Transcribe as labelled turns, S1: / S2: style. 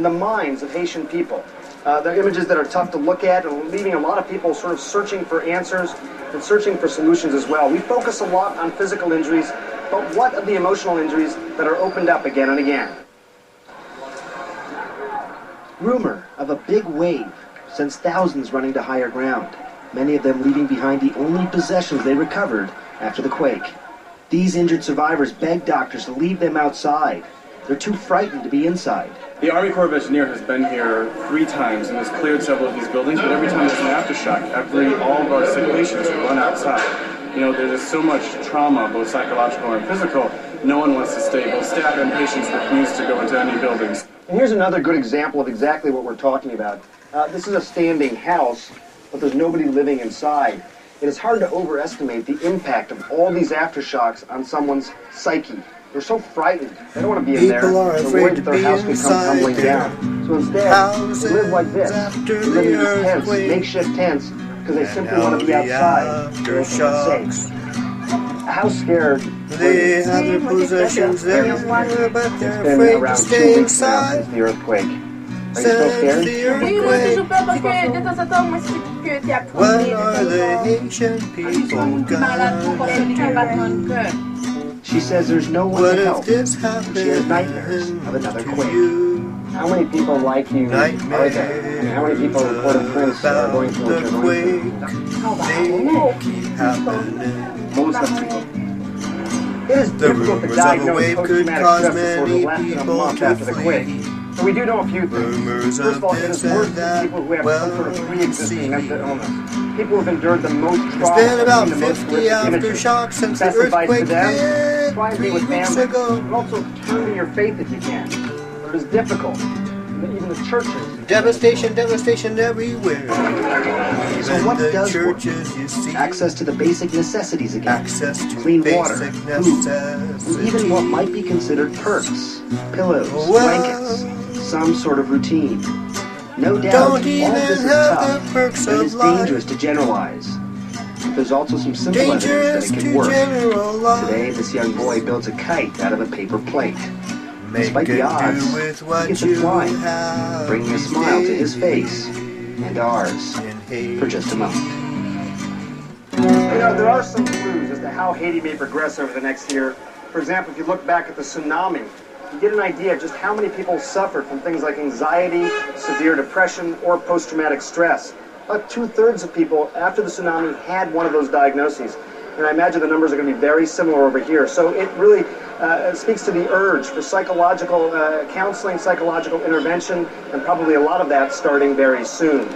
S1: in the minds of Haitian people. They're images that are tough to look at and leaving a lot of people sort of searching for answers and searching for solutions as well. We focus a lot on physical injuries, but what of the emotional injuries that are opened up again and again? Rumor of a big wave sends thousands running to higher ground, many of them leaving behind the only possessions they recovered after the quake. These injured survivors beg doctors to leave them outside. They're too frightened to be inside.
S2: The Army Corps of Engineers has been here 3 times and has cleared several of these buildings, but every time there's an aftershock, all of our sick patients run outside. You know, there's just so much trauma, both psychological and physical. No one wants to stay. Both staff and patients refuse to go into any buildings.
S1: And here's another good example of exactly what we're talking about. This is a standing house, but there's nobody living inside. It is hard to overestimate the impact of all these aftershocks on someone's psyche. They're so frightened. They don't want to be in there. They're worried that their house could come tumbling down. So instead, they live like this. They live in these tents, makeshift tents, because they simply want to be outside. They're safe. How scared?
S3: They have their possessions everywhere, but they're afraid to stay inside.
S1: Since the earthquake. Are you still scared?
S3: When are the Haitian people gone?
S1: She says there's no one to help. She has nightmares of another quake. How many people like you are there? I mean, how many people in Port-au-Prince are going through what you're going through? Most of the people. It is difficult to diagnose post-traumatic stress disorder less than a month after the quake. So we do know a few things. First of all, it is worse than people who have some sort of pre-existing mental illness. People who have endured the most trauma.
S3: There's been about 50 aftershocks since the earthquake hit
S1: try and be with family. But also turn to your faith if you can. But it is difficult. Even the churches.
S3: Devastation, devastation everywhere.
S1: So what does work? Access to the basic necessities again.
S3: Access to
S1: clean water, food, and even what might be considered perks. Pillows, blankets, some sort of routine. No doubt, all this is tough, and it's dangerous to generalize. But there's also some simple evidence that it can work. Today, this young boy builds a kite out of a paper plate. Despite the odds, he gets it flying, bringing a smile to his face and ours for just a moment. You know, there are some clues as to how Haiti may progress over the next year. For example, if you look back at the tsunami, you get an idea of just how many people suffered from things like anxiety, severe depression, or post-traumatic stress. About 2/3 of people after the tsunami had one of those diagnoses. And I imagine the numbers are going to be very similar over here. So it really speaks to the urge for psychological counseling, psychological intervention, and probably a lot of that starting very soon.